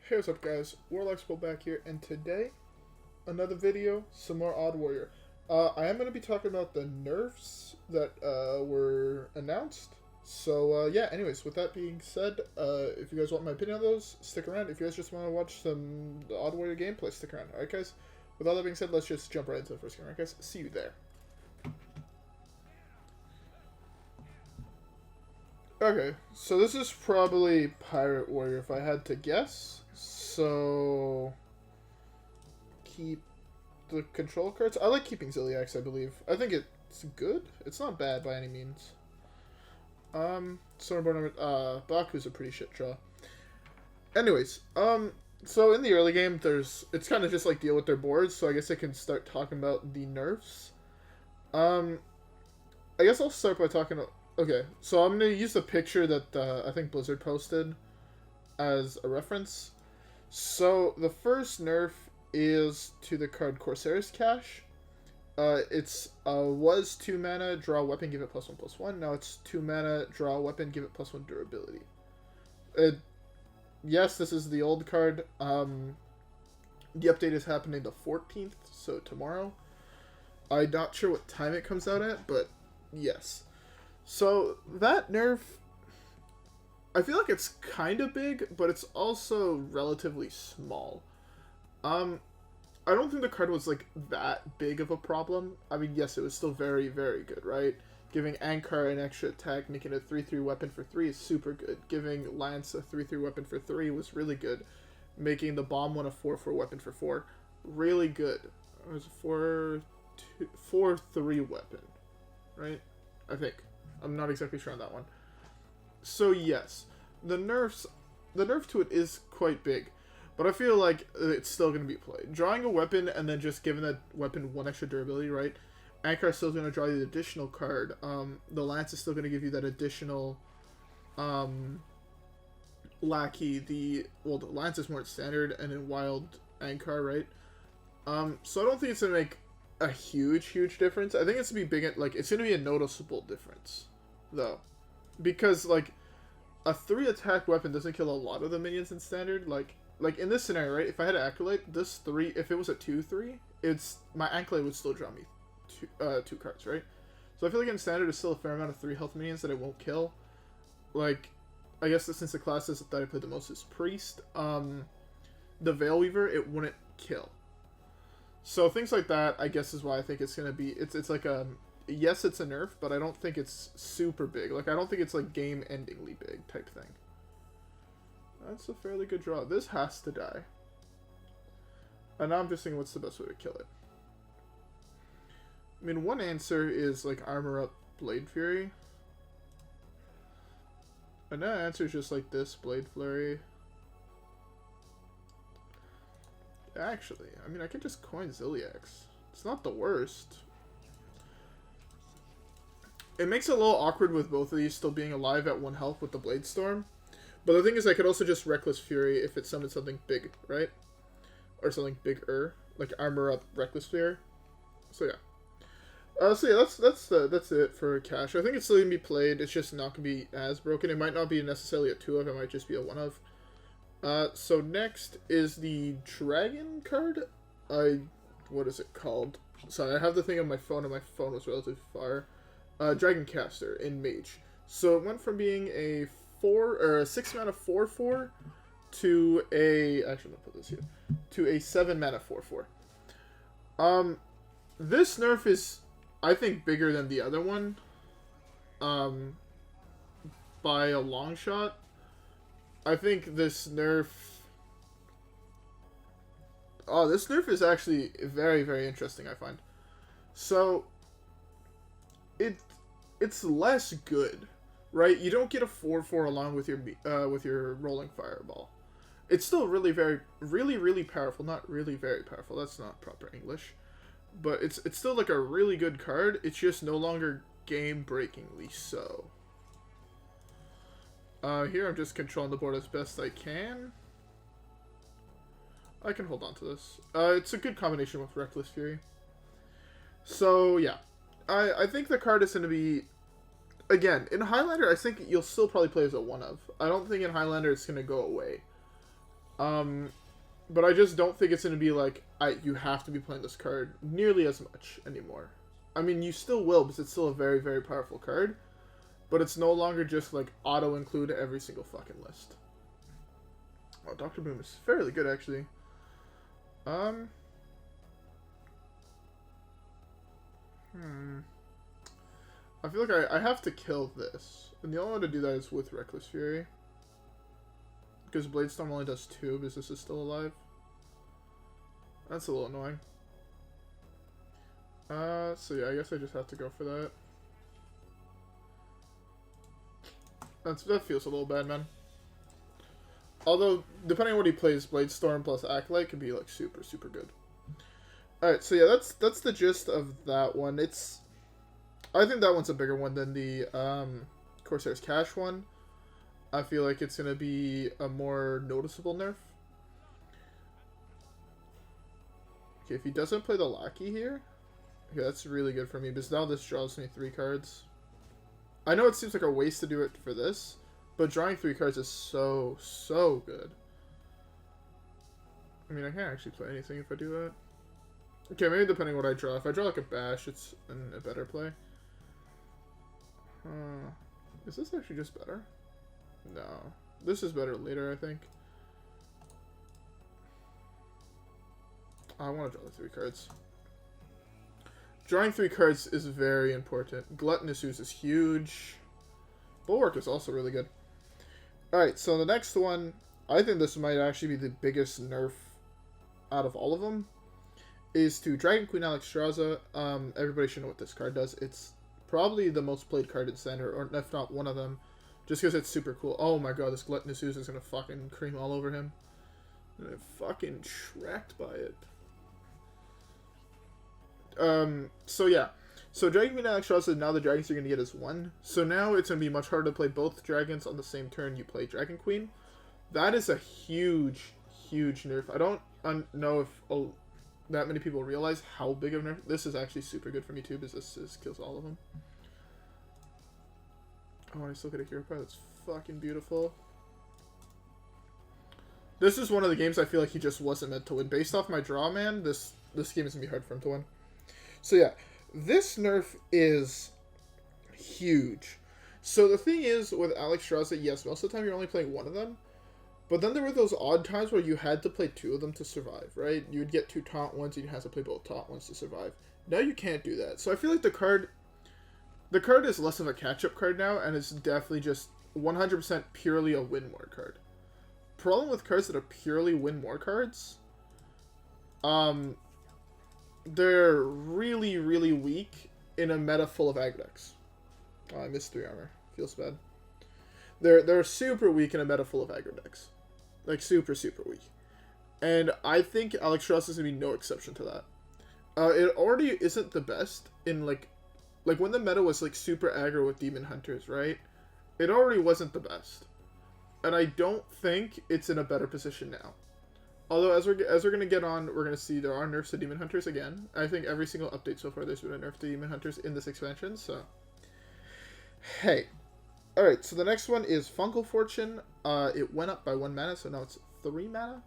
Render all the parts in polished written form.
Hey, what's up guys, WhirlXbow back here, and today, another video, some more Odd Warrior. I am going to be talking about the nerfs that were announced. So yeah, anyways, with that being said, if you guys want my opinion on those, stick around. If you guys just want to watch some the Odd Warrior gameplay, stick around. Alright guys, with all that being said, let's just jump right into the first game. Alright guys, see you there. Okay, so this is probably Pirate Warrior if I had to guess. So, keep the control cards. I like keeping Zilliax, I believe. I think it's good. It's not bad by any means. Baku's a pretty shit draw. Anyways, so in the early game, it's kind of just like deal with their boards, so I guess I can start talking about the nerfs. I guess I'll start by talking about... Okay, so I'm going to use the picture that I think Blizzard posted as a reference. So, the first nerf is to the card Corsair's Cache. It's was 2 mana, draw a weapon, give it +1/+1. Now it's 2 mana, draw a weapon, give it +1 durability. Yes, this is the old card. The update is happening the 14th, so tomorrow. I'm not sure what time it comes out at, but yes. So, that nerf, I feel like it's kind of big, but it's also relatively small. I don't think the card was, like, that big of a problem. I mean, yes, it was still very, very good, right? Giving Ankar an extra attack, making a 3/3 weapon for 3 is super good. Giving Lance a 3/3 weapon for 3 was really good. Making the Bomb one a 4/4 weapon for 4, really good. It was a 4/3 weapon, right? I think. I'm not exactly sure on that one. So yes, the nerf to it is quite big, but I feel like it's still going to be played. Drawing a weapon and then just giving that weapon 1 extra durability, right? Ankar is still going to draw you the additional card. The Lance is still going to give you that additional lackey. The Lance is more standard and in wild Ankar, right? So I don't think it's going to make a huge difference. I think it's going to be big. It's going to be a noticeable difference, though. Because, like, a 3 attack weapon doesn't kill a lot of the minions in standard. Like in this scenario, right? If I had an Acolyte, this 3, if it was a 2/3, my Acolyte would still draw me 2 cards, right? So I feel like in standard, there's still a fair amount of 3 health minions that it won't kill. Like, I guess since the classes that I played the most is Priest, the Veil Weaver, it wouldn't kill. So things like that, I guess, is why I think it's gonna be. It's like a... Yes, it's a nerf, but I don't think it's super big. Like, I don't think it's, like, game-endingly big type thing. That's a fairly good draw. This has to die. And now I'm just thinking, what's the best way to kill it? I mean, one answer is, like, armor up Blade Fury. Another answer is just, like, this, Blade Flurry. Actually, I mean, I could just coin Zilliax. It's not the worst. It makes it a little awkward with both of these still being alive at 1 health with the Bladestorm. But the thing is, I could also just Reckless Fury if it summoned something big, right? Or something bigger, like Armor Up Reckless Fury. So yeah. So yeah, that's it for Cache. I think it's still gonna be played. It's just not gonna be as broken. It might not be necessarily a 2 of. It might just be a 1 of. So next is the Dragon card. What is it called? Sorry, I have the thing on my phone, and my phone was relatively far. Dragon Caster in Mage. So it went from being a 6 mana 4/4 to a... Actually, I'm gonna put this here. To a 7 mana 4/4. This nerf is, I think, bigger than the other one. By a long shot. I think this nerf... Oh, this nerf is actually very, very interesting, I find. So... It's less good, right? You don't get a 4/4 along with your rolling fireball. It's still really powerful. Not really very powerful. That's not proper English, but it's still like a really good card. It's just no longer game-breakingly so. Here I'm just controlling the board as best I can. I can hold on to this. It's a good combination with Reckless Fury. So yeah. I think the card is going to be, again, in Highlander, I think you'll still probably play as a 1 of. I don't think in Highlander it's going to go away. But I just don't think it's going to be like, you have to be playing this card nearly as much anymore. I mean, you still will, because it's still a very, very powerful card. But it's no longer just, like, auto-include every single fucking list. Oh, Dr. Boom is fairly good, actually. I feel like I have to kill this. And the only way to do that is with Reckless Fury. Because Bladestorm only does 2 because this is still alive. That's a little annoying. So yeah, I guess I just have to go for that. That feels a little bad, man. Although, depending on what he plays, Bladestorm plus Acolyte can be, like, super, super good. Alright, so yeah, that's the gist of that one. I think that one's a bigger one than the, Corsair's Cash one. I feel like it's gonna be a more noticeable nerf. Okay, if he doesn't play the Lackey here, okay, that's really good for me, because now this draws me 3 cards. I know it seems like a waste to do it for this, but drawing 3 cards is so, so good. I mean, I can't actually play anything if I do that. Okay, maybe depending on what I draw. If I draw like a Bash, it's a better play. Is this actually just better? No. This is better later, I think. I want to draw the 3 cards. Drawing 3 cards is very important. Gluttonous Ooze is huge. Bulwark is also really good. Alright, so the next one, I think this might actually be the biggest nerf out of all of them, is to Dragon Queen Alexstrasza. Everybody should know what this card does. It's probably the most played card in Standard, or if not one of them, just because it's super cool. Oh my god, this Gluttonous Ooze is going to fucking cream all over him. I'm gonna fucking tracked by it. So yeah. So Dragon Queen Alexstrasza, now the dragons you're going to get is 1. So now it's going to be much harder to play both dragons on the same turn you play Dragon Queen. That is a huge, huge nerf. I don't know if that many people realize how big of a nerf. This is actually super good for me too, because this kills all of them. Oh, I still get a hero card. That's fucking beautiful. This is one of the games I feel like he just wasn't meant to win. Based off my draw, man, this game is going to be hard for him to win. So yeah, this nerf is huge. So the thing is, with Alexstrasza, yes, most of the time you're only playing one of them. But then there were those odd times where you had to play 2 of them to survive, right? You would get 2 taunt ones, and you have to play both taunt ones to survive. Now you can't do that. So I feel like the card is less of a catch-up card now, and it's definitely just 100% purely a win more card. Problem with cards that are purely win more cards, they're really, really weak in a meta full of aggro decks. Oh, I missed 3 armor. Feels bad. They're super weak in a meta full of aggro decks. Like, super, super weak. And I think Alexstrasza is going to be no exception to that. It already isn't the best in, like when the meta was, like, super aggro with Demon Hunters, right? It already wasn't the best. And I don't think it's in a better position now. Although, as we're going to get on, we're going to see there are nerfs to Demon Hunters again. I think every single update so far there's been a nerf to Demon Hunters in this expansion, so... Hey. Alright, so the next one is Fungal Fortune. It went up by 1 mana, so now it's 3 mana.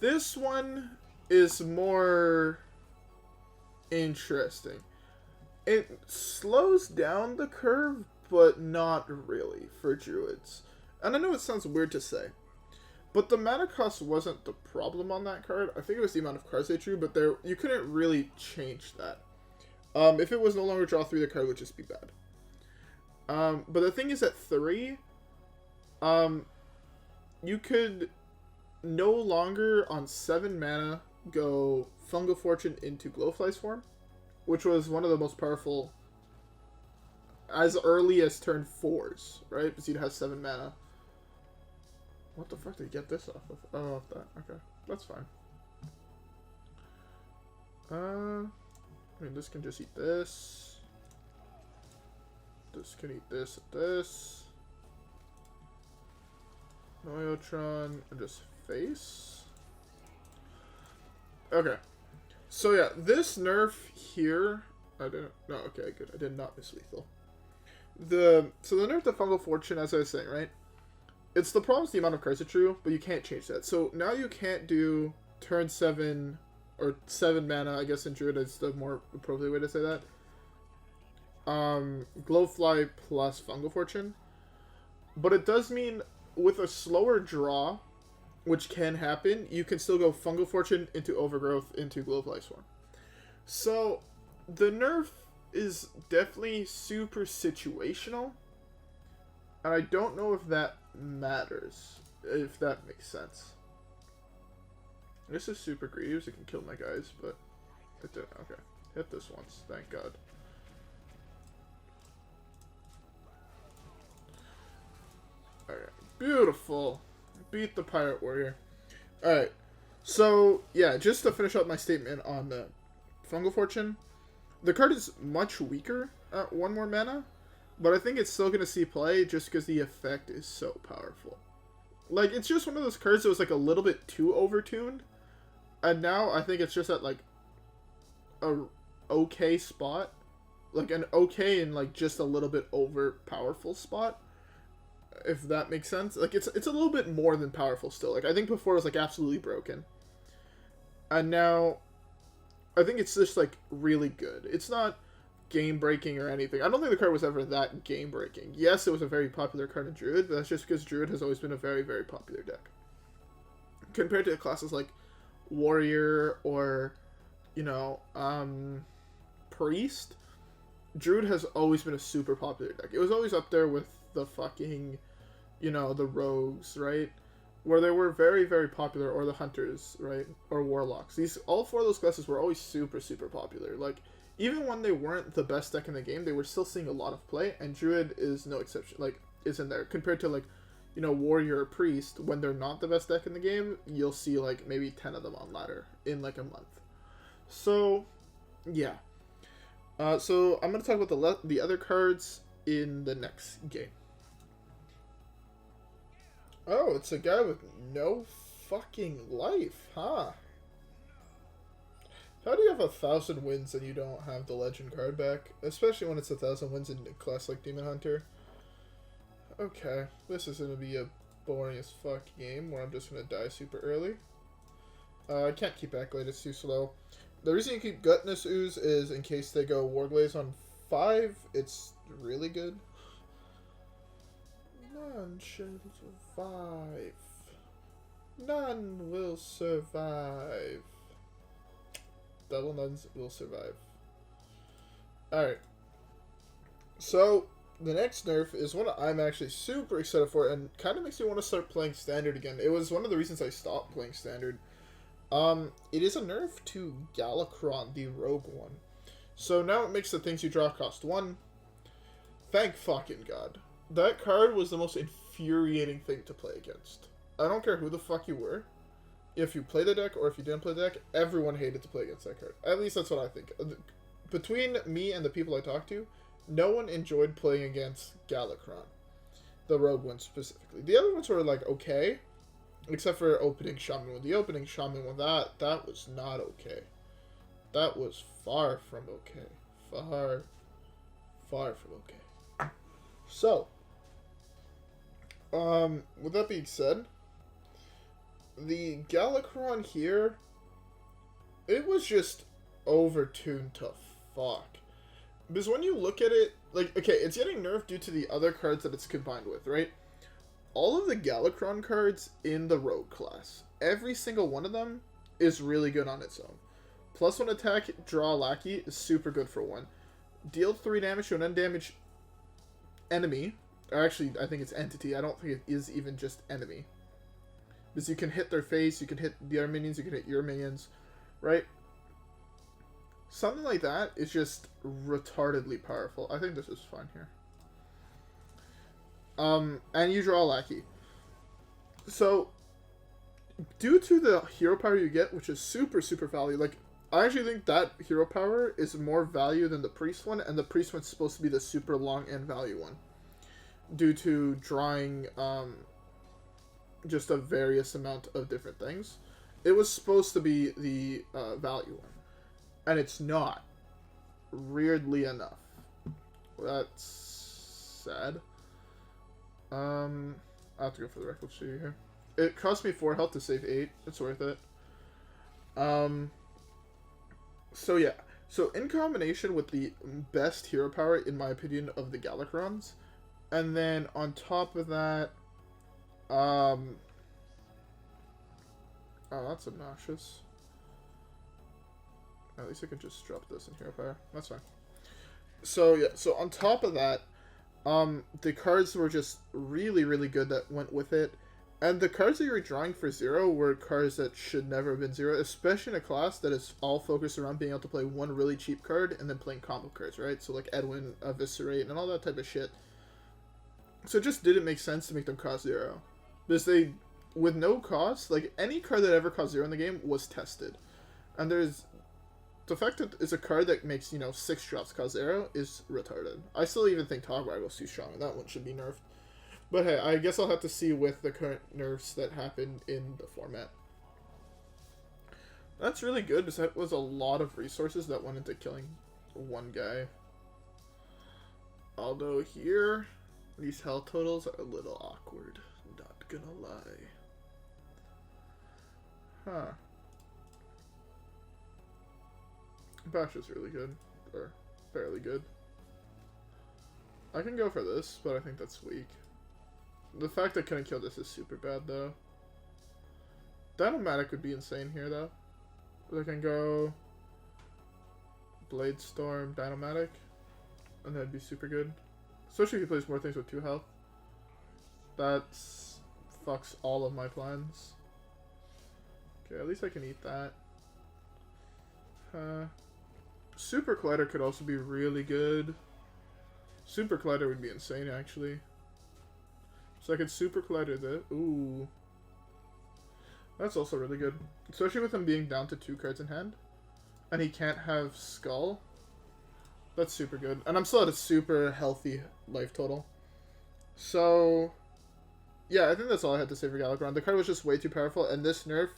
This one is more interesting. It slows down the curve, but not really for druids. And I know it sounds weird to say, but the mana cost wasn't the problem on that card. I think it was the amount of cards they drew, but you couldn't really change that. If it was no longer draw 3, the card would just be bad. But the thing is, at 3, you could no longer on 7 mana go Fungal Fortune into Glowfly's form, which was one of the most powerful as early as turn 4s, right? Because you'd have 7 mana. What the fuck did you get this off of? Oh, off that. Okay, that's fine. I mean, this can just eat this. This can eat this and this. Noyotron and just face. Okay. So yeah, this nerf here, I didn't, no, okay, good. I did not miss lethal. So the nerf to Fungal Fortune, as I was saying, right? It's the problem is the amount of cards that drew, but you can't change that. So now you can't do turn 7 or 7 mana, I guess in Druid is the more appropriate way to say that. Glowfly plus Fungal Fortune. But it does mean with a slower draw, which can happen, you can still go Fungal Fortune into Overgrowth into Glowfly Swarm. So the nerf is definitely super situational. And I don't know if that matters, if that makes sense. This is super greedy, so it can kill my guys, but it didn't. Okay. Hit this once, thank God. Alright, beautiful. Beat the Pirate Warrior. Alright, so, yeah, just to finish up my statement on the Fungal Fortune, the card is much weaker at 1 more mana, but I think it's still going to see play just because the effect is so powerful. Like, it's just one of those cards that was, like, a little bit too overtuned, and now I think it's just at, like, a okay spot. Like, an okay and, like, just a little bit over powerful spot. If that makes sense. Like, it's a little bit more than powerful still. Like, I think before it was, like, absolutely broken. And now, I think it's just, like, really good. It's not game-breaking or anything. I don't think the card was ever that game-breaking. Yes, it was a very popular card in Druid, but that's just because Druid has always been a very, very popular deck. Compared to classes like Warrior or, you know, Priest, Druid has always been a super popular deck. It was always up there with the fucking, you know, the Rogues, right? Where they were very, very popular, or the Hunters, right? Or Warlocks. All 4 of those classes were always super, super popular. Like, even when they weren't the best deck in the game, they were still seeing a lot of play, and Druid is no exception, like, is in there. Compared to, like, you know, Warrior or Priest, when they're not the best deck in the game, you'll see, like, maybe 10 of them on ladder in, like, a month. So, yeah. So, I'm going to talk about the other cards in the next game. Oh, it's a guy with no fucking life, huh? How do you have 1,000 wins and you don't have the legend card back? Especially when it's 1,000 wins in a class like Demon Hunter. Okay, this is going to be a boring as fuck game where I'm just going to die super early. I can't keep Acolyte, it's too slow. The reason you keep Gluttonous Ooze is in case they go Warglaze on 5, it's really good. None should survive. None will survive. Double nuns will survive. Alright. So, the next nerf is one I'm actually super excited for and kind of makes me want to start playing Standard again. It was one of the reasons I stopped playing Standard. It is a nerf to Galakrond, the rogue one. So now it makes the things you draw cost 1. Thank fucking God. That card was the most infuriating thing to play against. I don't care who the fuck you were. If you play the deck or if you didn't play the deck, everyone hated to play against that card. At least that's what I think. Between me and the people I talked to, no one enjoyed playing against Galakrond. The rogue one specifically. The other ones were like okay, except for opening Shaman one. The opening Shaman one, that was not okay. That was far from okay. Far from okay. So, with that being said, the Galakrond here, it was just overtuned to fuck. Because when you look at it, like, okay, it's getting nerfed due to the other cards that it's combined with, right? All of the Galakrond cards in the Rogue class, every single one of them is really good on its own. +1 attack, draw a lackey is super good for 1. Deal 3 damage to an undamaged enemy. Or actually, I think it's entity. I don't think it is even just enemy. Because you can hit their face, you can hit the other minions, you can hit your minions, right? Something like that is just retardedly powerful. I think this is fine here. And you draw a lackey. So, due to the hero power you get, which is super, super value, like, I actually think that hero power is more value than the priest one, and the priest one's supposed to be the super long end value one. Due to drawing, just a various amount of different things. It was supposed to be the value one. And it's not. Weirdly enough. That's sad. I I have to go for the Reckless Shooter here. It cost me 4 health to save 8. It's worth it. So yeah. So in combination with the best hero power, in my opinion, of the Galakrons, and then on top of that, oh, that's obnoxious. At least I can just drop this in hero power. That's fine. So yeah, so on top of that, the cards were just really, really good that went with it. And the cards that you were drawing for 0 were cards that should never have been 0, especially in a class that is all focused around being able to play one really cheap card and then playing combo cards, right? So like Edwin, Eviscerate, and all that type of shit. So it just didn't make sense to make them cost 0. Because they, with no cost, like any card that ever cost 0 in the game was tested. And there's, the fact that it's a card that makes, 6 drops cost 0 is retarded. I still even think Togwaggle's too strong, and that one should be nerfed. But hey, I guess I'll have to see with the current nerfs that happened in the format. That's really good, because that was a lot of resources that went into killing one guy. Although here, these health totals are a little awkward. Not gonna lie. Huh. Bash is really good. Or, fairly good. I can go for this, but I think that's weak. The fact I couldn't kill this is super bad, though. Dyn-o-matic would be insane here, though. I can go Bladestorm, Dyn-o-matic, and that'd be super good. Especially if he plays more things with 2 health. That fucks all of my plans. Okay, at least I can eat that. Supercollider could also be really good. Supercollider would be insane, actually. So I could Supercollider this. Ooh. That's also really good. Especially with him being down to 2 cards in hand. And he can't have Skull. That's super good. And I'm still at a super healthy life total. So, yeah, I think that's all I had to say for Galakrond. The card was just way too powerful. And this nerf,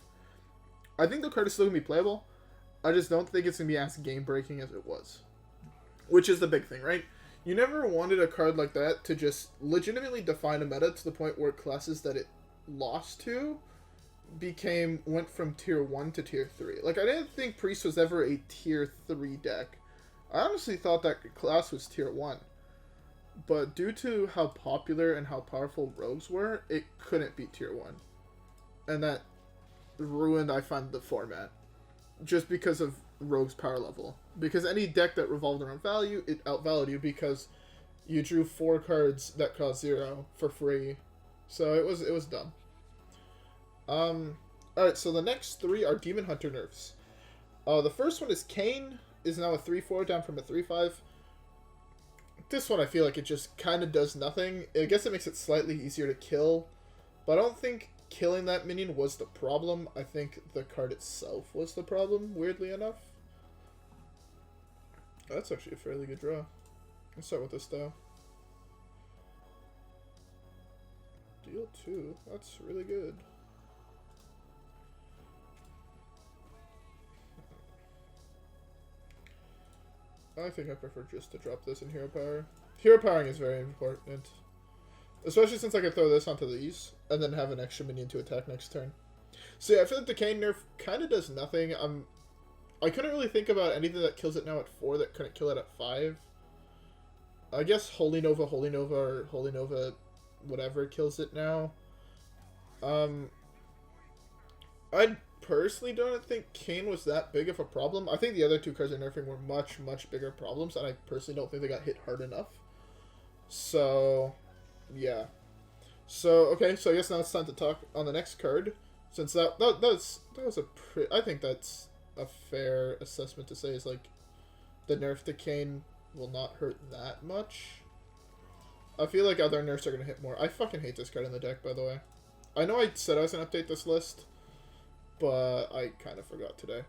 I think the card is still going to be playable. I just don't think it's going to be as game-breaking as it was. Which is the big thing, right? You never wanted a card like that to just legitimately define a meta to the point where classes that it lost to went from tier 1 to tier 3. Like, I didn't think Priest was ever a tier 3 deck. I honestly thought that class was tier 1. But due to how popular and how powerful rogues were, it couldn't be tier 1. And that ruined, I find, the format. Just because of rogue's power level. Because any deck that revolved around value, it outvalued you because you drew 4 cards that cost 0 for free. So it was dumb. Alright, so the next 3 are Demon Hunter nerfs. The first one is Kayn is now a 3/4 down from a 3/5. This one I feel like it just kind of does nothing. I guess it makes it slightly easier to kill, but I don't think killing that minion was the problem. I think the card itself was the problem, weirdly enough. That's actually a fairly good draw. Let's start with this though. Deal 2. That's really good. I think I prefer just to drop this in hero power. Hero powering is very important. Especially since I can throw this onto these, and then have an extra minion to attack next turn. So yeah, I feel like the Kayn nerf kind of does nothing. I couldn't really think about anything that kills it now at 4 that couldn't kill it at 5. I guess Holy Nova, or Holy Nova whatever kills it now. I personally don't think Kayn was that big of a problem. I think the other 2 cards in nerfing were much, much bigger problems, and I personally don't think they got hit hard enough. So, yeah. So, okay, so I guess now it's time to talk on the next card. Since that was I think that's a fair assessment to say, is like, the nerf to Kayn will not hurt that much. I feel like other nerfs are going to hit more. I fucking hate this card in the deck, by the way. I know I said I was going to update this list, but I kind of forgot today.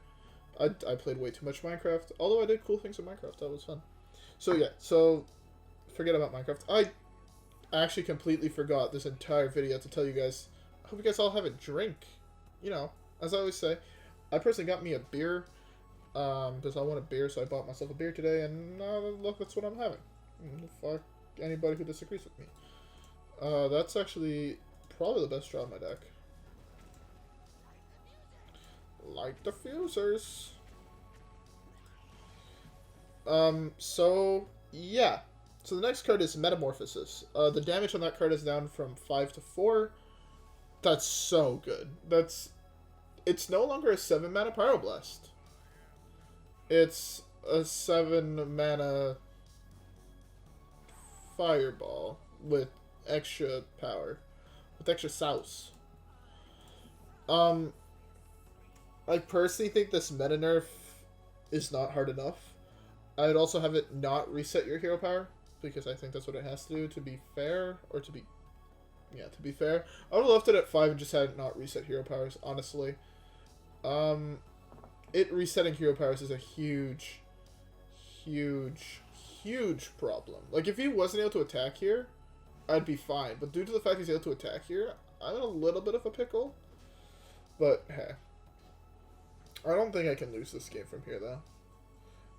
I played way too much Minecraft, although I did cool things in Minecraft. That was fun. So yeah, so forget about Minecraft. I actually completely forgot this entire video to tell you guys. I hope you guys all have a drink. You know, as I always say, I personally got me a beer because I want a beer, so I bought myself a beer today, and look, that's what I'm having. Fuck anybody who disagrees with me. That's actually probably the best draw in my deck. Light diffusers. So, yeah. So the next card is Metamorphosis. The damage on that card is down from 5 to 4. That's so good. It's no longer a 7 mana Pyroblast. It's a 7 mana Fireball with extra power. With extra sauce. I personally think this meta nerf is not hard enough. I would also have it not reset your hero power, because I think that's what it has to do to be fair, or to be... Yeah, to be fair. I would have left it at 5 and just had it not reset hero powers, honestly. It resetting hero powers is a huge, huge, huge problem. Like, if he wasn't able to attack here, I'd be fine. But due to the fact he's able to attack here, I'm in a little bit of a pickle. But, hey. I don't think I can lose this game from here, though.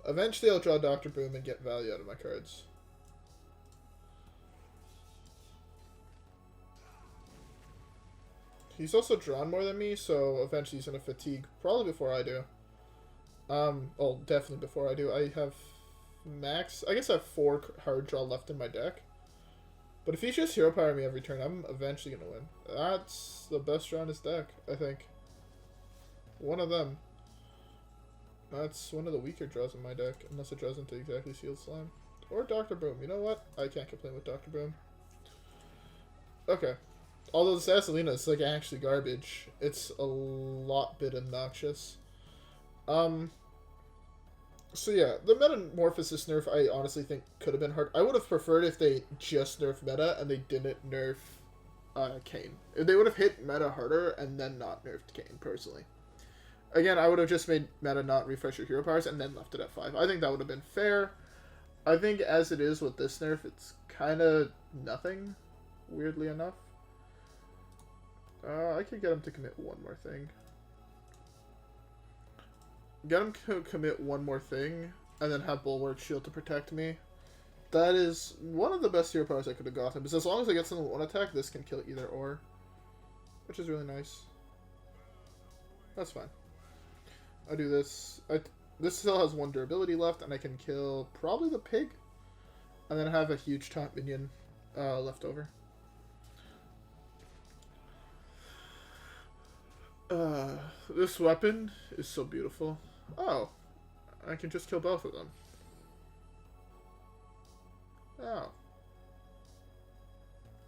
Eventually, I'll draw Dr. Boom and get value out of my cards. He's also drawn more than me, so eventually he's going to fatigue. Probably before I do. Well, definitely before I do. I have max... I guess I have 4 hard draw left in my deck. But if he's just hero power me every turn, I'm eventually going to win. That's the best draw in his deck, I think. One of them. That's one of the weaker draws in my deck, unless it draws into exactly Sealed Slime. Or Dr. Boom. You know what? I can't complain with Dr. Boom. Okay. Although this Azalina is like actually garbage, it's a lot bit obnoxious. So yeah, the Metamorphosis nerf I honestly think could have been hard. I would have preferred if they just nerfed meta and they didn't nerf Kayn. If they would have hit meta harder and then not nerfed Kayn, personally. Again, I would have just made meta not refresh your hero powers and then left it at 5. I think that would have been fair. I think as it is with this nerf, it's kind of nothing, weirdly enough. I could get him to commit one more thing. Get him to commit one more thing, and then have Bulwark Shield to protect me. That is one of the best hero powers I could have gotten. Because as long as I get something with one attack, this can kill either or. Which is really nice. That's fine. I do this. This still has 1 durability left, and I can kill probably the pig. And then have a huge top minion left over. This weapon is so beautiful. Oh, I can just kill both of them. Oh.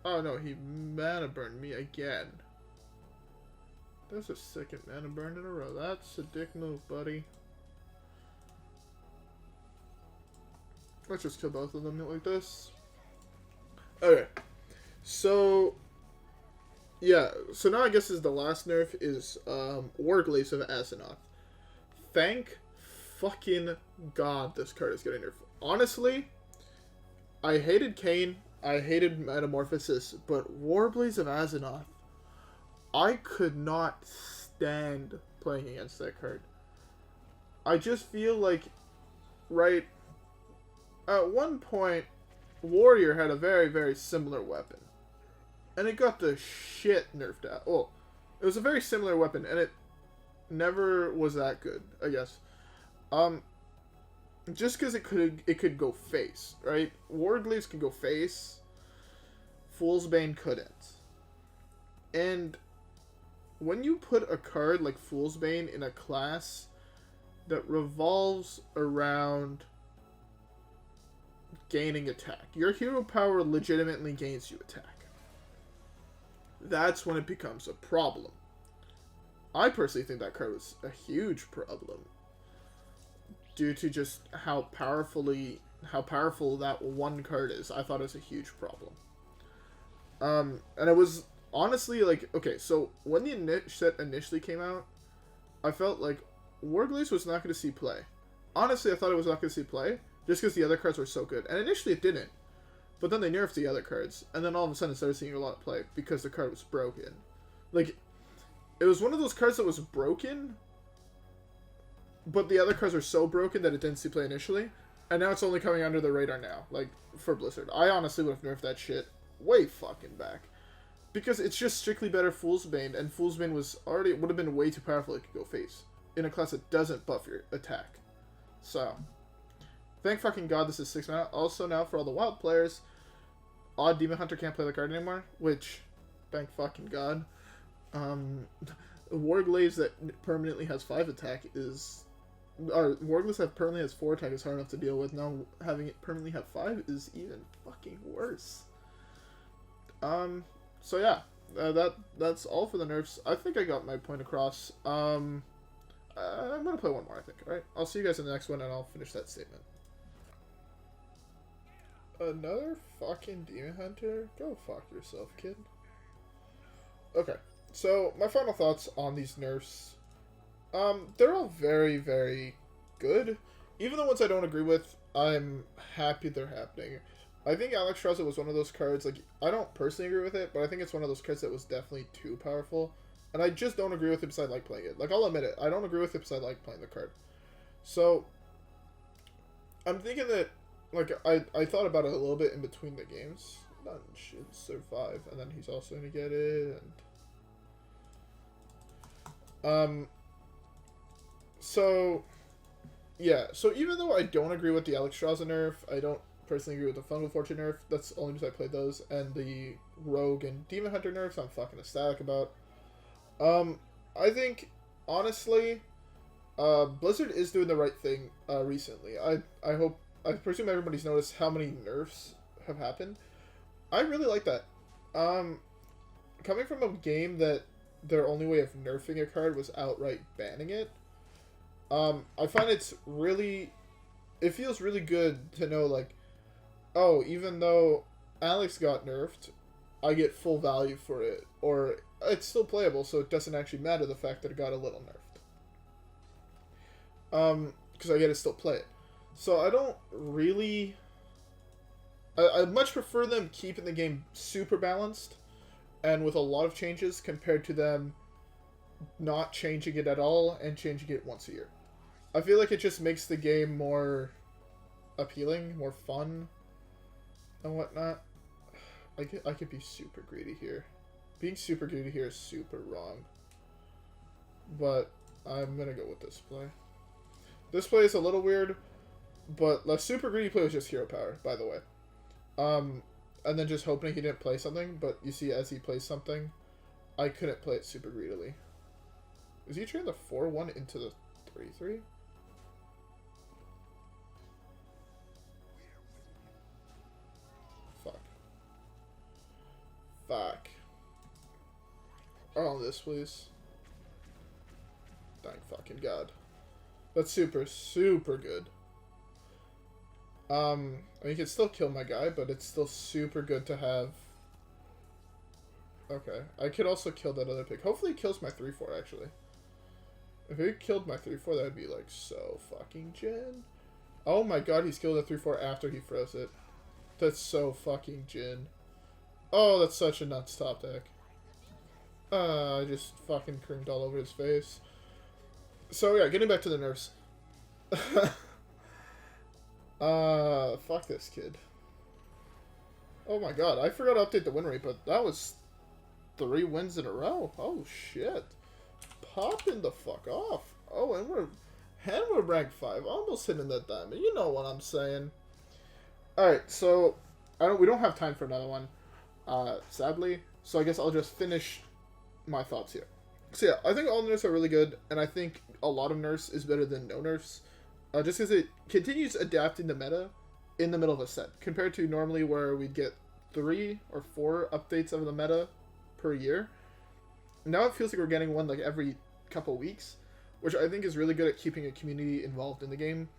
Oh no, he mana burned me again. There's a second mana burn in a row. That's a dick move, buddy. Let's just kill both of them like this. Okay. So... yeah, so now I guess is the last nerf is Gluttonous of Azzinoth. Thank fucking God this card is getting nerfed. Honestly, I hated Kayn, I hated Metamorphosis, but Gluttonous of Azzinoth, I could not stand playing against that card. I just feel like, right, at one point, Warrior had a very, very similar weapon. And it got the shit nerfed out. Well, it was a very similar weapon, and it never was that good, I guess. Just because it could go face, right? Gluttonous could go face. Fool's Bane couldn't. And when you put a card like Fool's Bane in a class that revolves around gaining attack, your hero power legitimately gains you attack. That's when it becomes a problem. I personally think that card was a huge problem due to just how powerful that one card is. I thought it was a huge problem. And it was honestly like, okay, so when the set initially came out, I felt like Gluttonous was not going to see play. Honestly, I thought it was not going to see play just because the other cards were so good. And initially it didn't. But then they nerfed the other cards, and then all of a sudden it started seeing a lot of play because the card was broken. Like, it was one of those cards that was broken, but the other cards were so broken that it didn't see play initially, and now it's only coming under the radar now, like, for Blizzard. I honestly would have nerfed that shit way fucking back. Because it's just strictly better Fool's Bane, and Fool's Bane would have been way too powerful it could go face. In a class that doesn't buff your attack. So, thank fucking god this is 6 mana. Also now for all the wild players, Odd Demon Hunter can't play the card anymore, which, thank fucking god. Warglaves that permanently has 5 attack is... Or Warglaves that permanently has 4 attack is hard enough to deal with. Now having it permanently have 5 is even fucking worse. So yeah, that's all for the nerfs. I think I got my point across. I'm gonna play one more, I think. Alright, I'll see you guys in the next one, and I'll finish that statement. Another fucking Demon Hunter? Go fuck yourself, kid. Okay, so my final thoughts on these nerfs. They're all very, very good. Even the ones I don't agree with, I'm happy they're happening. I think Alexstrasza was one of those cards, like, I don't personally agree with it, but I think it's one of those cards that was definitely too powerful. And I just don't agree with it because I like playing it. Like, I'll admit it, I don't agree with it because I like playing the card. So, I'm thinking that, like, I thought about it a little bit in between the games. None should survive, and then he's also going to get it, and... So, yeah, so even though I don't agree with the Alexstrasza nerf, I don't personally agree with the Fungal Fortune nerf, that's only because I played those, and the Rogue and Demon Hunter nerfs I'm fucking ecstatic about. I think, honestly, Blizzard is doing the right thing, recently. I presume everybody's noticed how many nerfs have happened. I really like that. Coming from a game that their only way of nerfing a card was outright banning it, I find it feels really good to know, like, oh, even though Alex got nerfed, I get full value for it, or it's still playable, so it doesn't actually matter the fact that it got a little nerfed. Because I get to still play it. So I don't really... I much prefer them keeping the game super balanced, and with a lot of changes, compared to them not changing it at all, and changing it once a year. I feel like it just makes the game more appealing, more fun, and whatnot. I could be super greedy here. Being super greedy here is super wrong. But I'm gonna go with this play. This play is a little weird, but the super greedy play was just hero power, by the way. And then just hoping he didn't play something, but you see as he plays something, I couldn't play it super greedily. Is he turning the 4-1 into the 3-3? Fuck. Oh, this, please. Thank fucking god. That's super, super good. I mean, you can still kill my guy, but it's still super good to have. Okay. I could also kill that other pig. Hopefully he kills my 3-4, actually. If he killed my 3-4, that would be, like, so fucking Jin. Oh my god, he's killed a 3-4 after he froze it. That's so fucking Jin. Oh, that's such a nuts top deck. I just fucking creamed all over his face. So yeah, getting back to the nerfs. Fuck this kid. Oh my god, I forgot to update the win rate, but that was 3 wins in a row. Oh shit. Popping the fuck off. Oh, and we're rank 5, almost hitting that diamond. You know what I'm saying. Alright, so we don't have time for another one. Sadly, so I guess I'll just finish my thoughts here. So yeah, I think all nerfs are really good, and I think a lot of nerfs is better than no nerfs, just because it continues adapting the meta in the middle of a set, compared to normally where we'd get 3 or 4 updates of the meta per year. Now it feels like we're getting one like every couple weeks, which I think is really good at keeping a community involved in the game,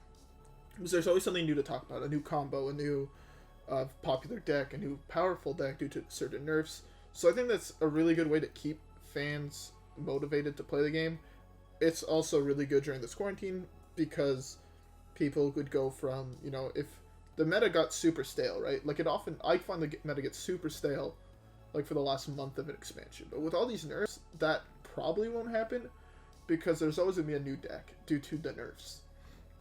because there's always something new to talk about, a new combo, a new popular deck, a new powerful deck due to certain nerfs. So I think that's a really good way to keep fans motivated to play the game. It's also really good during this quarantine because people could go from, you know, if the meta got super stale, right? Like I find the meta gets super stale like for the last month of an expansion. But with all these nerfs, that probably won't happen because there's always going to be a new deck due to the nerfs,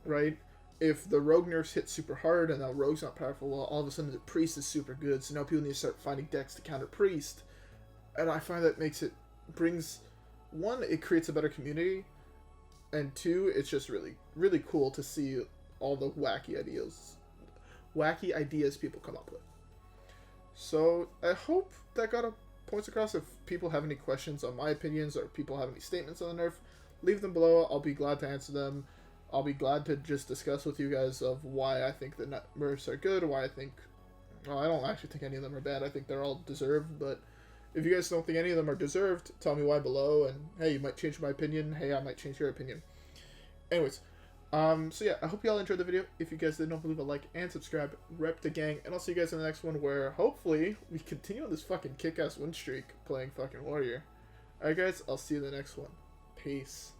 right? If the rogue nerfs hit super hard and now rogue's not powerful, well, all of a sudden the priest is super good, so now people need to start finding decks to counter priest, And I find that brings, one, it creates a better community, and two, it's just really, really cool to see all the wacky ideas people come up with. So I hope that got a points across. If people have any questions on my opinions or people have any statements on the nerf, leave them below. I'll be glad to answer them. I'll be glad to just discuss with you guys of why I think the nerfs are good, why I think... Well, I don't actually think any of them are bad. I think they're all deserved, but if you guys don't think any of them are deserved, tell me why below, and hey, you might change my opinion. Hey, I might change your opinion. Anyways, so yeah, I hope you all enjoyed the video. If you guys did, don't leave a like and subscribe. Rep the gang, and I'll see you guys in the next one where hopefully we continue on this fucking kick-ass win streak playing fucking Warrior. Alright guys, I'll see you in the next one. Peace.